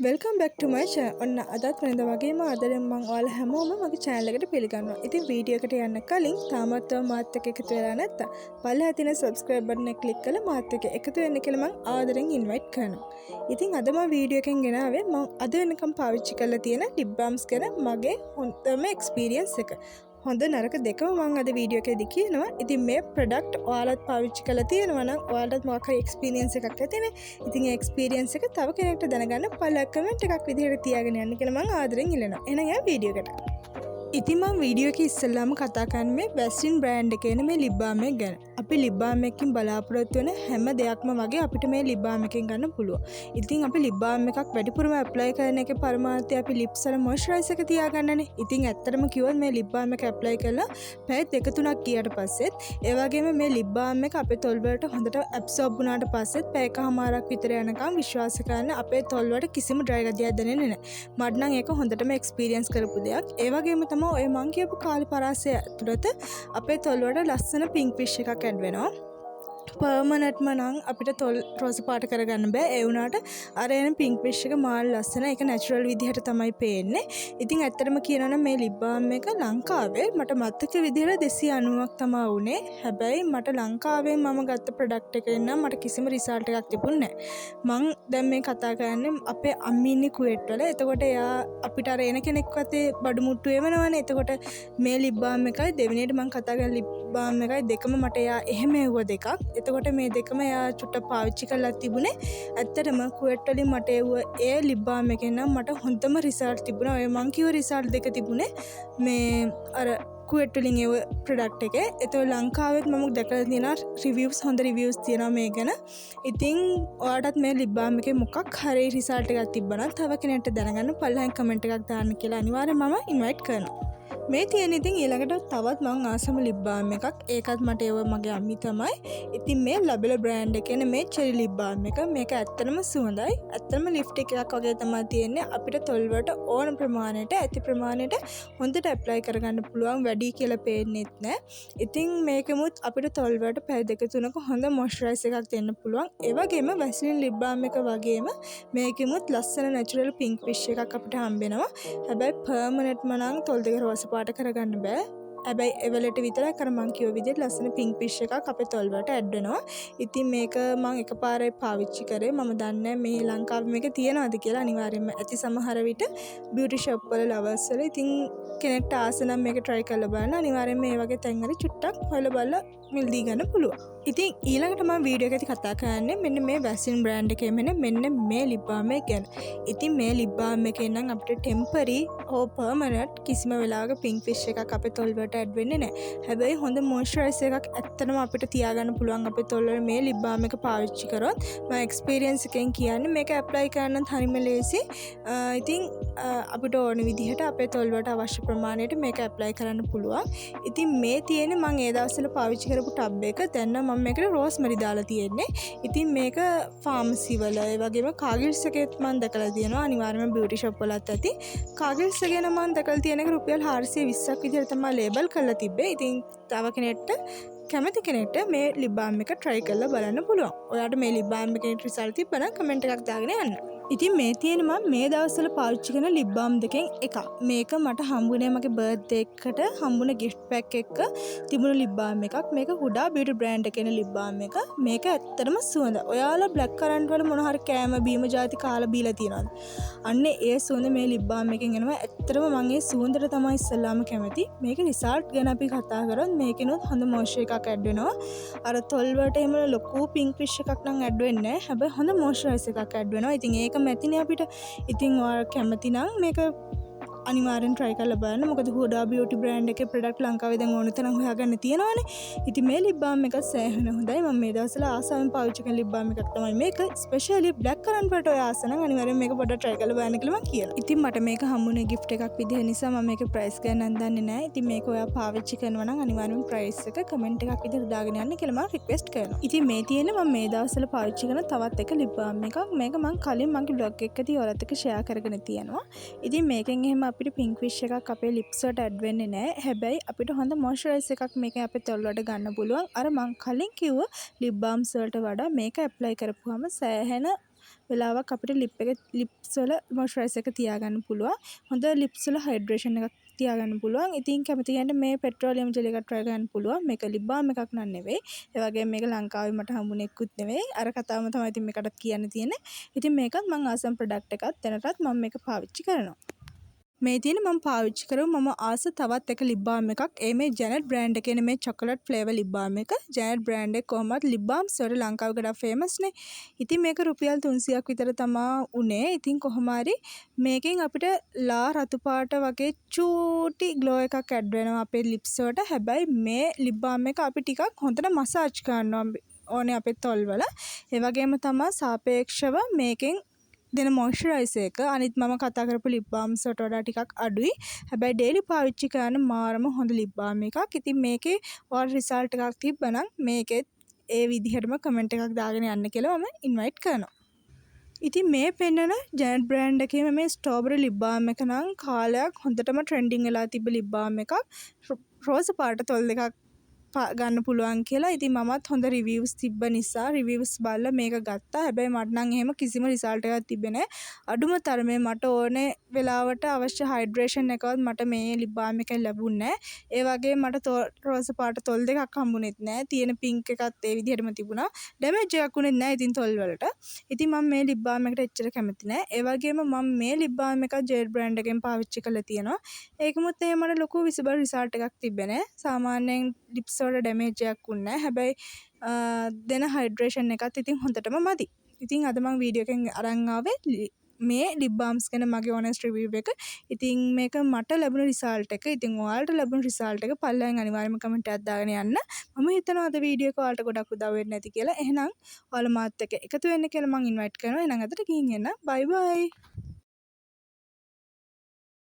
Welcome back ටු මයි channel. ඔන්න අදත් වෙනද වගේම ආදරෙන් මම ඔයාලා හැමෝම මගේ channel එකට පිළිගන්නවා. ඉතින් වීඩියෝ එකට යන්න කලින් තාමත් මාත් එක්ක එකතු වෙලා නැත්නම් පල්ලෙහා තියෙන subscribe button එක click කරලා මාත් එක්ක එකතු වෙන්න කියලා මම ආදරෙන් invite කරනවා. ඉතින් අද මම වීඩියෝ එකෙන් ගෙනාවේ මම අද වෙනකම් පාවිච්චි කරලා තියෙන lip balms ගැන මගේ හොඳම experience එක. හොඳ නරක දෙකම මම අද වීඩියෝ එකේදී කියනවා. ඉතින් මේ ප්‍රොඩක්ට් ඔයාලත් පාවිච්චි කරලා තියෙනවා නම් ඔයාලට මොකක් හරි එක්ස්පීරියන්ස් එකක් ඇතිනේ. ඉතින් ඒ එක්ස්පීරියන්ස් එක තව කෙනෙක්ට දැනගන්න පළක් කමෙන්ට් එකක් විදිහට තියාගෙන යන්න කියලා මම ආදරෙන් ඉල්ලනවා. එහෙනම් යා වීඩියෝ එකට. ඉතින් මම වීඩියෝ එකේ ඉස්සෙල්ලාම කතා කරන්නේ මේ Vaseline brand එකේ මේ lip balm එක ගැන. අපි lip balm එකකින් බලාපොරොත්තු වෙන හැම දෙයක්ම වගේ අපිට මේ lip balm එකෙන් ගන්න පුළුවන්. ඉතින් අපි lip balm එකක් වැඩිපුරම apply කරන එකේ පරමාර්ථය අපි lips වල moisturizer එක තියාගන්නනේ. ඉතින් ඇත්තටම කිව්වොත් මේ lip balm එක apply කරලා පැය 2-3ක් ගියාට පස්සෙත් ඒ වගේම මේ lip balm එක අපේ තොල් වලට හොඳට absorb වුණාට පස්සෙත් පැය එකමාරක් විතර යනකම් විශ්වාස කරන්න අපේ තොල් වලට කිසිම dry ගතියක් දැනෙන්නේ නැහැ. මට නම් ඒක හොඳටම experience කරපු දෙයක්. ඒ වගේම තමයි ඔය මං කියපු කාලේ පරාසය ඇතුළත අපේ තොල් වලට ලස්සන pink fish එකක් ඇඩ් වෙනවා. පර්මනන්ට්ම නම් අපිට තොල් රෝස පාට කරගන්න බෑ. ඒ වුණාට අර එන pink fish එක මාල් ලස්සන. ඒක natural විදිහට තමයි පේන්නේ. ඉතින් ඇත්තටම කියනවා නම් මේ lip balm එක ලංකාවේ මට මතක විදිහට 290ක් තමයි වුනේ. හැබැයි මට ලංකාවේ මම ගත්ත ප්‍රොඩක්ට් එකෙන් නම් මට කිසිම රිසල්ට් එකක් තිබුණේ නැහැ. මං දැන් මේ කතා කරන්නේ අපේ අම්මි ඉන්නේ කුවේට් වල. එතකොට එයා අපිට අර එන කෙනෙක් වතේ බඩු මුට්ටු එවනවනේ. එතකොට මේ lip balm එකයි දෙවෙනියට මං කතා කරන lip balm එකයි දෙකම මට එයා එහෙම එවුව දෙකක්. එතකොට මේ දෙකම එයා චුට්ටක් පාවිච්චි කරලා තිබුණේ. ඇත්තටම කුවේට් වලින් මට එවුව ඒ lip balm එකෙන් නම් මට හොඳම රිසල්ට් තිබුණා. ඔය මං කිව්ව රිසල්ට් දෙක තිබුණේ මේ අර කුවේට් වලින් එවුව ප්‍රොඩක්ට් එකේ. ඒතකොට ලංකාවෙත් මම දැකලා තියෙනවා රිවිව්ස් හොඳ රිවිව්ස් තියෙනවා මේ ගැන. ඉතින් ඔයාලටත් මේ lip balm එකේ මොකක් හරි රිසල්ට් එකක් තිබ්බනම් තව කෙනෙක්ට දැනගන්න පල්ලෙහාන් කමෙන්ට් එකක් දාන්න කියලා අනිවාර්යෙන් මම ඉන්වයිට් කරනවා. මේ තියෙන ඉතින් ඊළඟට තවත් මං ආසම lip balm එකක්. ඒකත් මට ඒව මගේ අම්මි තමයි. ඉතින් මේ ලැබෙල බ්‍රෑන්ඩ් එකේ නේ මේ cherry lip balm එක. මේක ඇත්තටම සුවඳයි. ඇත්තටම ලිප්ස්ටික් එකක් වගේ තමයි තියෙන්නේ. අපිට තොල් වලට ඕන ප්‍රමාණයට ඇති ප්‍රමාණයට හොඳට ඇප්ලයි කරගන්න පුළුවන්. වැඩි කියලා පේන්නෙත් නෑ. ඉතින් මේකෙමුත් අපිට තොල් වලට පැය 2-3ක හොඳ මොයිස්චරයිසර් එකක් දෙන්න පුළුවන්. ඒ වගේම Vaseline lip balm එක වගේම මේකෙමුත් ලස්සන natural pink fish එකක් අපිට හම්බෙනවා. හැබැයි permanentම නම් තොල් දෙක රෝස පාට කරගන්න බෑ. හැබැයි එවලට විතරයි කර මං කිව්ව විදිහට ලස්සන pink fish එකක් අපේ තොල් වලට ඇඩ් වෙනවා. ඉතින් මේක මං එකපාරේ පාවිච්චි කරේ. මම දන්නේ මේ ලංකාවේ මේක තියනවාද කියලා. අනිවාර්යයෙන්ම ඇති සමහර විට beauty shop වල lovers වල. ඉතින් කෙනෙක්ට ආස නම් මේක try කරලා බලන්න. අනිවාර්යයෙන්ම මේ වගේ තැන් වල චුට්ටක් හොයලා බලලා මිල්දී ගන්න පුළුවන්. ඉතින් ඊළඟට මම වීඩියෝ එකේදී කතා කරන්නේ මෙන්න මේ Vaseline brand එකේ මෙන්න මේ lip balm එක ගැන. ඉතින් මේ lip balm එකෙන් නම් අපිට temporary or permanent කිසිම වෙලාවක pink fish එකක් අපේ තොල් වලට ඇඩ් වෙන්නේ නැහැ. හැබැයි හොඳ මොයිස්චරයිසර් එකක් ඇත්තටම අපිට තියාගන්න පුළුවන් අපේ තොල් වල මේ lip balm එක පාවිච්චි කරොත්. මම එක්ස්පීරියන්ස් එකෙන් කියන්නේ මේක ඇප්ලයි කරන්නත් හරිම ලේසි. ඉතින් අපිට ඕන විදිහට අපේ තොල් වලට අවශ්‍ය ප්‍රමාණයට මේක ඇප්ලයි කරන්න පුළුවන්. ඉතින් මේ තියෙන්නේ මම ඒ දවස්වල පාවිච්චි කරපු ටබ් එක. දැන් නම් මම මේකට රෝස්මරි දාලා තියෙන්නේ. ඉතින් මේක ෆාමසි වල ඒ වගේම කාගිල්ස් එකේත් මම දැකලා තියෙනවා. අනිවාර්යයෙන්ම බියුටි ෂොප් වලත් ඇති. කාගිල්ස් එකේ නම් මම දැකලා තියෙන එක රුපියල් 420ක් විදිහට තමයි ලේබල් කරලා තිබ්බේ. ඉතින් තව කෙනෙක්ට කැමති කෙනෙක්ට මේ lip balm එක try කරලා බලන්න පුළුවන්. ඔයාලට මේ lip balm එකේ රිසල්ට් තිබ්බනම් කමෙන්ට් එකක් දාගෙන යන්න. ඉතින් මේ තියෙන මම මේ දවස්වල පාවිච්චි කරන lip balm දෙකෙන් එකක්. මේක මට හම්බුනේ මගේ බර්ත්ඩේ එකට හම්බුන gift pack එක තිබුණු lip balm එකක්. මේක Huda Beauty brand එකේ lip balm එක. මේක ඇත්තටම සුවඳ. ඔයාලා black currant වල මොන හරි කෑම බීම ಜಾති කාලා බීලා තියෙනවද? අන්න ඒ සුවඳ මේ lip balm එකෙන් එනවා. ඇත්තටම මම ඒ සුවඳට තමයි ඉස්සෙල්ලාම කැමති. මේක රිසල්ට් ගැන අපි කතා කරොත් මේකිනුත් හොඳ මොයිස්චර් එකක් ඇඩ් වෙනවා. අර තොල් වලට එහෙම ලොකු pink fish එකක් නම් ඇඩ් වෙන්නේ නැහැ. හැබැයි හොඳ මොයිස්චරයිසර් එකක් ඇඩ් වෙනවා. ඉතින් ඒක මැතිනේ අපිට. ඉතින් ඔයාලා කැමති නම් මේක අනිවාර්යෙන් try කරලා බලන්න. මොකද Huda Beauty brand එකේ product ලංකාවේ දැන් ඕන තරම් හොයාගන්න තියෙනවානේ. ඉතින් මේ lip balm එක සෑහෙන හොඳයි. මම මේ දවස්වල ආසාවෙන් පාවිච්චි කරන lip balm එකක් තමයි මේක. especially black currant වලට ඔය ආස නම් අනිවාර්යෙන් මේක පොඩ්ඩක් try කරලා බලන්න කියලා මම කියනවා. ඉතින් මට මේක හම්බුනේ gift එකක් විදිහ නිසා මම මේකේ price ගණන් දන්නේ නැහැ. ඉතින් මේක ඔයා පාවිච්චි කරනවා නම් අනිවාර්යෙන් price එක comment එකක් විදිහට දාගෙන යන්න කියලා මම request කරනවා. ඉතින් මේ තියෙන්නේ මම මේ දවස්වල පාවිච්චි කරන තවත් එක lip balm එකක්. මේක මම කලින් මගේ blog එකකදී ඔයාලත් එක්ක share කරගෙන තියෙනවා. ඉතින් මේකෙන් එහෙම අපිට pink fish එකක් අපේ lips වලට ඇඩ් වෙන්නේ නැහැ. හැබැයි අපිට හොඳ මොයිස්චරයිසර් එකක් මේකෙන් අපේ තොල් වලට ගන්න පුළුවන්. අර මං කලින් කිව්ව lip balms වලට වඩා මේක ඇප්ලයි කරපුවාම සෑහෙන වෙලාවක් අපිට ලිප්ස් වල මොයිස්චරයිසර් එක තියාගන්න පුළුවන්. හොඳ ලිප්ස් වල හයිඩ්‍රේෂන් එකක් තියාගන්න පුළුවන්. ඉතින් කැමති කෙනෙක්ට මේ පෙට්‍රෝලියම් ජෙලි එකක් try කරන්න පුළුවන්. මේක ලිප් බාම් එකක් නන් නෙවෙයි. ඒ වගේම මේක ලංකාවේ මට හම්බුනේකුත් නෙවෙයි. අර කතාවම තමයි ඉතින් මේකටත් කියන්න තියෙන්නේ. ඉතින් මේකත් මම ආසම් ප්‍රොඩක්ට් එකක්. දැනටත් මම මේක පාවිච්චි කරනවා. මේ තියෙන මම පාවිච්චි කරමු මම ආස තවත් එක ලිප් බාම් එකක්. මේ ජැනට් බ්‍රෑන්ඩ් එකේ මේ චොකලට් ෆ්ලේවර් ලිප් බාම් එක. ජැනට් බ්‍රෑන්ඩ් එක කොහොමවත් ලිප් බාම්ස් වල ලංකාවේ ගොඩක් ෆේමස් නේ. ඉතින් මේක රුපියල් 300ක් විතර තමා උනේ. ඉතින් කොහොම හරි මේකෙන් අපිට ලා රතු පාට වගේ චූටි ග්ලෝ එකක් ඇඩ් වෙනවා අපේ ලිප්ස් වලට. හැබැයි මේ ලිප් බාම් එක අපි ටිකක් හොඳට මසාජ් කරනවා ඕනේ අපේ තොල් වල. ඒ වගේම තමයි සාපේක්ෂව මේකෙන් දෙන මොයිස්චරයිසර් එක අනිත් මම කතා කරපු ලිප් බාම්ස් වලට වඩා ටිකක් අඩුයි. හැබැයි ඩේලි පාවිච්චි කරන්න මාරම හොඳ ලිප් බාම් එකක්. ඉතින් මේකේ ඔයාලට රිසල්ට් එකක් තිබ්බනම් මේකෙත් ඒ විදිහටම කමෙන්ට් එකක් දාගෙන යන්න කියලා මම ඉන්වයිට් කරනවා. ඉතින් මේ පෙන්නන ජැනට් බ්‍රෑන්ඩ් එකේ මේ ස්ට්‍රෝබෙරි ලිප් බාම් එක නම් කාලයක් හොඳටම ට්‍රෙන්ඩින් වෙලා තිබ්බ ලිප් බාම් එකක්. රෝස පාට තොල් දෙකක් ගන්න පුළුවන් කියලා. ඉතින් මමත් හොඳ රිවිව්ස් තිබ්බ නිසා රිවිව්ස් බලලා මේක ගත්තා. හැබැයි මට නම් එහෙම කිසිම රිසල්ට් එකක් තිබ්බේ නැහැ. අඩුම තරමේ මට ඕනේ වෙලාවට අවශ්‍ය හයිඩ්‍රේෂන් එකවත් මට මේ ලිප් බාම් එකෙන් ලැබුණේ නැහැ. ඒ වගේම මට රෝස පාට තොල් දෙකක් හම්බුනේත් නැහැ. තියෙන පින්ක් එකත් ඒ විදිහටම තිබුණා. ඩැමේජ් එකක් උනේත් නැහැ ඉතින් තොල් වලට. ඉතින් මම මේ ලිප් බාම් එකට එච්චර කැමති නැහැ. ඒ වගේම මම මේ ලිප් බාම් එක ජෙල් බ්‍රෑන්ඩ් එකෙන් පාවිච්චි කරලා තියෙනවා. ඒකමුත් එහෙම මට ලොකු විසිබල් රිසල්ට් එකක් තිබ්බේ නැහැ. සාමාන්‍යයෙන් ලිප්ස් වල ඩැමේජ් එකක් උන්නේ නැහැ. හැබැයි දෙන හයිඩ්‍රේෂන් එකත් ඉතින් හොඳටම මදි. ඉතින් අද මම වීඩියෝ එකෙන් අරන් ආවේ මේ ලිප් බාම්ස් ගැන මගේ ඕනස්ට් රිවිව් එක. ඉතින් මේක මට ලැබුණ රිසල්ට් එක. ඉතින් ඔයාලට ලැබුණ රිසල්ට් එක පල්ලෙන් අනිවාර්යයෙන්ම කමෙන්ට් එකක් දාගෙන යන්න. මම හිතනවා අද වීඩියෝ එක ඔයාලට ගොඩක් උදව් වෙන්න ඇති කියලා. එහෙනම් ඔයාලා මාත් එක්ක එකතු වෙන්න කියලා මම ඉන්වයිට් කරනවා. එහෙනම් අදට ගිහින් එන්න. බයි බයි.